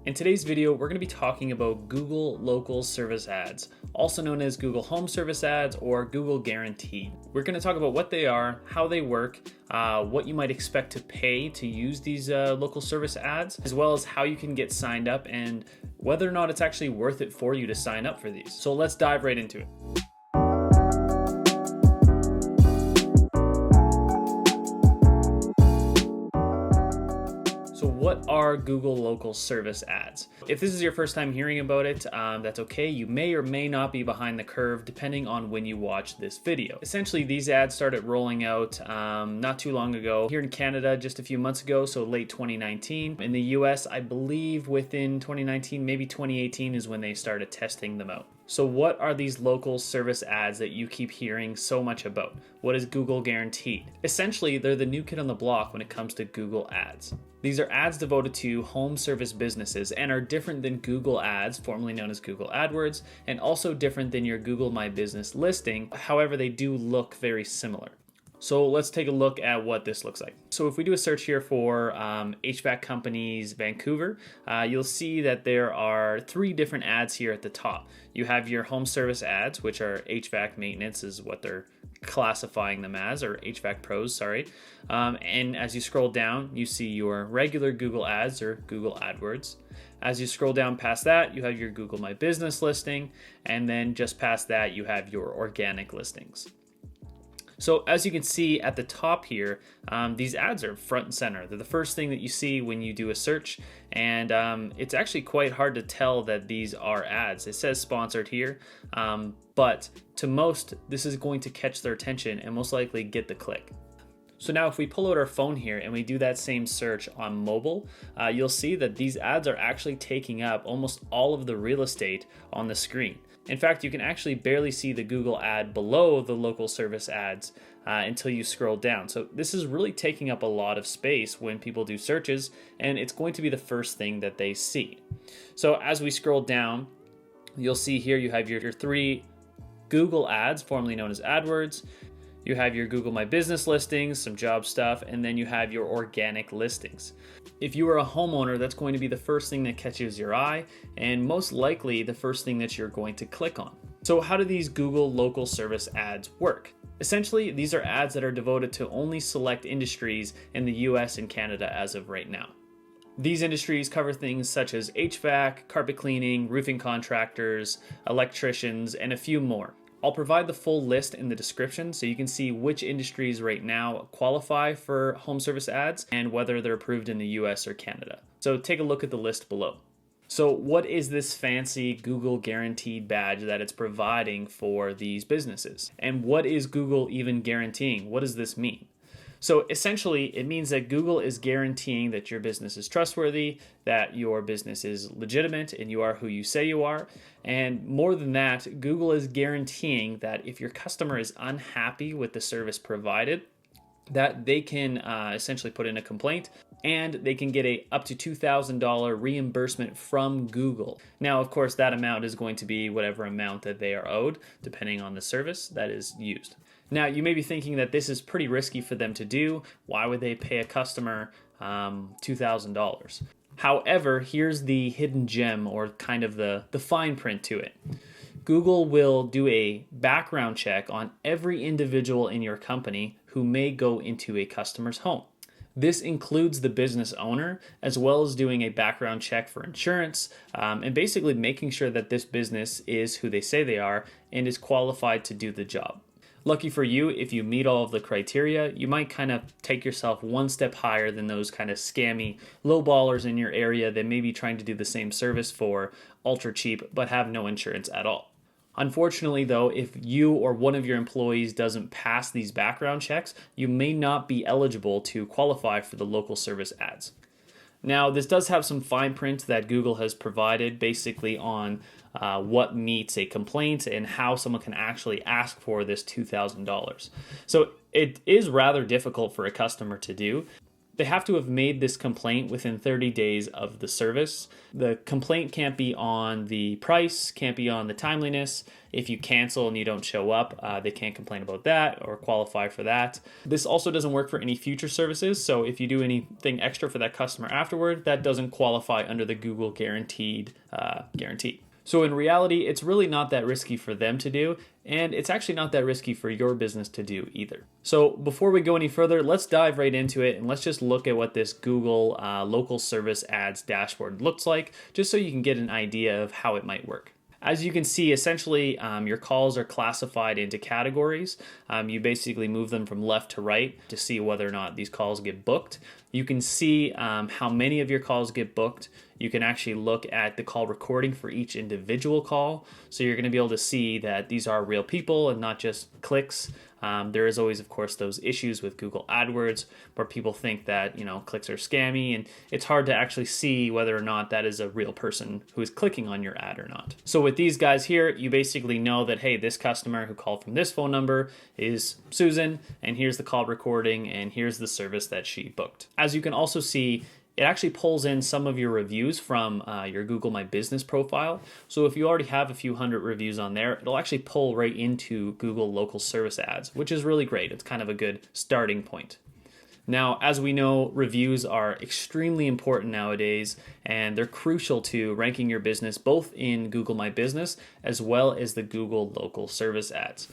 In today's video, we're going to be talking about Google Local Service Ads, also known as Google Home Service Ads or Google Guaranteed. We're going to talk about what they are, how they work, what you might expect to pay to use these local service ads, as well as how you can get signed up and whether or not it's actually worth it for you to sign up for these. So let's dive right into it. So what are Google Local Service Ads? If this is your first time hearing about it, that's okay. You may or may not be behind the curve depending on when you watch this video. Essentially, these ads started rolling out not too long ago. Here in Canada, just a few months ago, so late 2019. In the US, I believe within 2019, maybe 2018 is when they started testing them out. So what are these local service ads that you keep hearing so much about? What is Google Guaranteed? Essentially, they're the new kid on the block when it comes to Google Ads. These are ads devoted to home service businesses and are different than Google Ads, formerly known as Google AdWords, and also different than your Google My Business listing. However, they do look very similar. So let's take a look at what this looks like. So if we do a search here for HVAC companies Vancouver, you'll see that there are 3 different ads here at the top. You have your home service ads, which are HVAC maintenance is what they're classifying them as, or HVAC pros, sorry. And as you scroll down, you see your regular Google Ads or Google AdWords. As you scroll down past that, you have your Google My Business listing, and then just past that, you have your organic listings. So as you can see at the top here, these ads are front and center. They're the first thing that you see when you do a search, and it's actually quite hard to tell that these are ads. It says sponsored here, but to most, this is going to catch their attention and most likely get the click. So now if we pull out our phone here and we do that same search on mobile, you'll see that these ads are actually taking up almost all of the real estate on the screen. In fact, you can actually barely see the Google ad below the local service ads until you scroll down. So this is really taking up a lot of space when people do searches, and it's going to be the first thing that they see. So as we scroll down, you'll see here you have your 3 Google ads, formerly known as AdWords. You have your Google My Business listings, some job stuff, and then you have your organic listings. If you are a homeowner, that's going to be the first thing that catches your eye, and most likely the first thing that you're going to click on. So how do these Google local service ads work? Essentially, these are ads that are devoted to only select industries in the US and Canada as of right now. These industries cover things such as HVAC, carpet cleaning, roofing contractors, electricians, and a few more. I'll provide the full list in the description so you can see which industries right now qualify for home service ads and whether they're approved in the US or Canada. So take a look at the list below. So what is this fancy Google Guaranteed badge that it's providing for these businesses? And what is Google even guaranteeing? What does this mean? So essentially, it means that Google is guaranteeing that your business is trustworthy, that your business is legitimate, and you are who you say you are. And more than that, Google is guaranteeing that if your customer is unhappy with the service provided, that they can essentially put in a complaint and they can get a up to $2,000 reimbursement from Google. Now, of course, that amount is going to be whatever amount that they are owed, depending on the service that is used. Now, you may be thinking that this is pretty risky for them to do. Why would they pay a customer $2,000? However, here's the hidden gem, or kind of the fine print to it. Google will do a background check on every individual in your company who may go into a customer's home. This includes the business owner, as well as doing a background check for insurance, and basically making sure that this business is who they say they are and is qualified to do the job. Lucky for you, if you meet all of the criteria, you might kind of take yourself one step higher than those kind of scammy lowballers in your area that may be trying to do the same service for ultra cheap but have no insurance at all. Unfortunately, though, if you or one of your employees doesn't pass these background checks, you may not be eligible to qualify for the local service ads. Now, this does have some fine print that Google has provided basically on what meets a complaint and how someone can actually ask for this $2,000. So it is rather difficult for a customer to do. They have to have made this complaint within 30 days of the service. The complaint can't be on the price, can't be on the timeliness. If you cancel and you don't show up, they can't complain about that or qualify for that. This also doesn't work for any future services. So if you do anything extra for that customer afterward, that doesn't qualify under the Google guaranteed guarantee. So in reality, it's really not that risky for them to do, and it's actually not that risky for your business to do either. So before we go any further, let's dive right into it and let's just look at what this Google local service ads dashboard looks like, just so you can get an idea of how it might work. As you can see, essentially, your calls are classified into categories. You basically move them from left to right to see whether or not these calls get booked. You can see how many of your calls get booked. You can actually look at the call recording for each individual call. So you're going to be able to see that these are real people and not just clicks. There is always, of course, those issues with Google AdWords where people think that, clicks are scammy, and it's hard to actually see whether or not that is a real person who is clicking on your ad or not. So with these guys here, you basically know that, hey, this customer who called from this phone number is Susan, and here's the call recording, and here's the service that she booked. As you can also see, it actually pulls in some of your reviews from your Google My Business profile. So if you already have a few hundred reviews on there, it'll actually pull right into Google local service ads, which is really great. It's kind of a good starting point. Now, as we know, reviews are extremely important nowadays, and they're crucial to ranking your business both in Google My Business as well as the Google local service ads.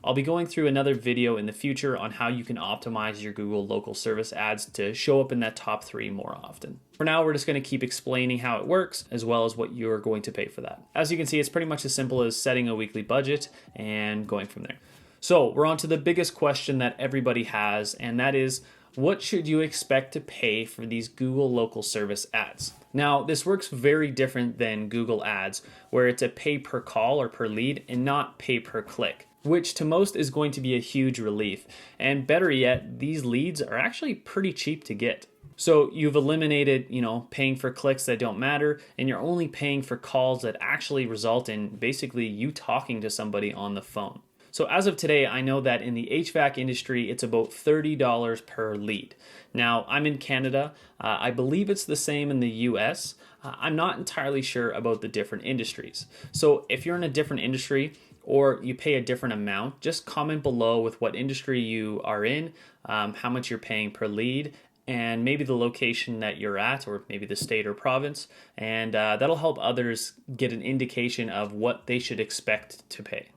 I'll be going through another video in the future on how you can optimize your Google local service ads to show up in that top 3 more often. For now, we're just going to keep explaining how it works as well as what you're going to pay for that. As you can see, it's pretty much as simple as setting a weekly budget and going from there. So we're on to the biggest question that everybody has, and that is, what should you expect to pay for these Google local service ads? Now, this works very different than Google Ads, where it's a pay per call or per lead and not pay per click, which to most is going to be a huge relief. And better yet, these leads are actually pretty cheap to get. So you've eliminated, paying for clicks that don't matter, and you're only paying for calls that actually result in basically you talking to somebody on the phone. So as of today, I know that in the HVAC industry, it's about $30 per lead. Now, I'm in Canada. I believe it's the same in the US. I'm not entirely sure about the different industries. So if you're in a different industry or you pay a different amount, just comment below with what industry you are in, how much you're paying per lead, and maybe the location that you're at, or maybe the state or province, and that'll help others get an indication of what they should expect to pay.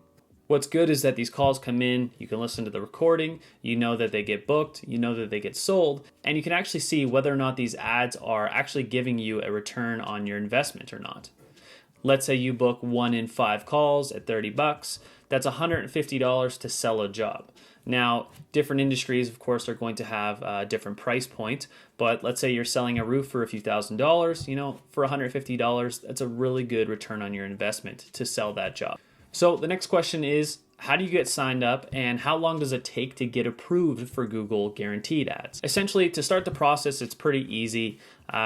What's good is that these calls come in, you can listen to the recording, you know that they get booked, you know that they get sold, and you can actually see whether or not these ads are actually giving you a return on your investment or not. Let's say you book 1 in 5 calls at $30, that's $150 to sell a job. Now, different industries, of course, are going to have a different price point, but let's say you're selling a roof for a few $1,000s, for $150, that's a really good return on your investment to sell that job. So the next question is, how do you get signed up and how long does it take to get approved for Google guaranteed ads? Essentially, to start the process, it's pretty easy.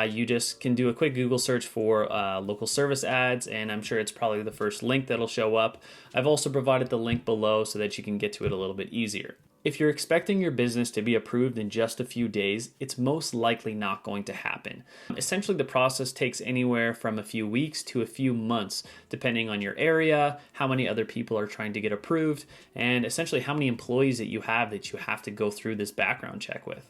You just can do a quick Google search for local service ads, and I'm sure it's probably the first link that'll show up. I've also provided the link below so that you can get to it a little bit easier. If you're expecting your business to be approved in just a few days, it's most likely not going to happen. Essentially, the process takes anywhere from a few weeks to a few months, depending on your area, how many other people are trying to get approved, and essentially how many employees that you have to go through this background check with.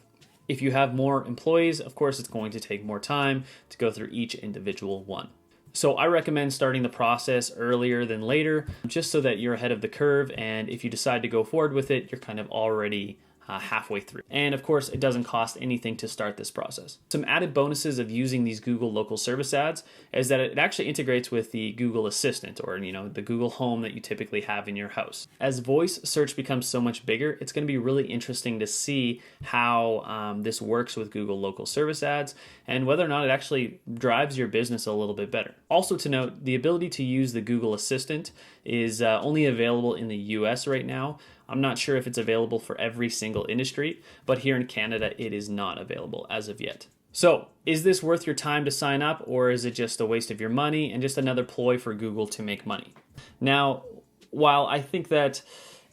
If you have more employees, of course, it's going to take more time to go through each individual one. So I recommend starting the process earlier than later, just so that you're ahead of the curve, and if you decide to go forward with it, you're kind of already halfway through. And of course, it doesn't cost anything to start this process. Some added bonuses of using these Google local service ads is that it actually integrates with the Google Assistant, or the Google Home that you typically have in your house. As voice search becomes so much bigger, it's going to be really interesting to see how this works with Google local service ads and whether or not it actually drives your business a little bit better. Also to note, the ability to use the Google Assistant is only available in the US right now. I'm not sure if it's available for every single industry, but here in Canada, it is not available as of yet. So, is this worth your time to sign up, or is it just a waste of your money and just another ploy for Google to make money? Now, while I think that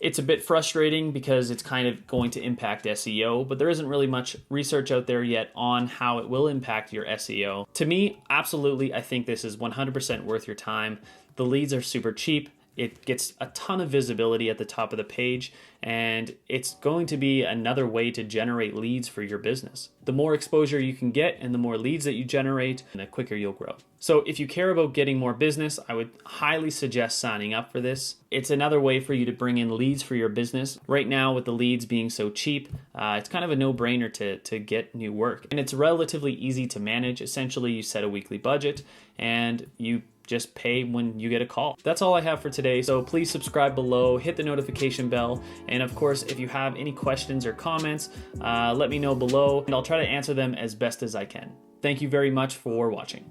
It's a bit frustrating because it's kind of going to impact SEO, but there isn't really much research out there yet on how it will impact your SEO. To me, absolutely, I think this is 100% worth your time. The leads are super cheap. It gets a ton of visibility at the top of the page, and it's going to be another way to generate leads for your business. The more exposure you can get and the more leads that you generate, the quicker you'll grow. So if you care about getting more business, I would highly suggest signing up for this. It's another way for you to bring in leads for your business. Right now, with the leads being so cheap, it's kind of a no-brainer to get new work. And it's relatively easy to manage. Essentially, you set a weekly budget and you just pay when you get a call. That's all I have for today. So please subscribe below, hit the notification bell. And of course, if you have any questions or comments, let me know below and I'll try to answer them as best as I can. Thank you very much for watching.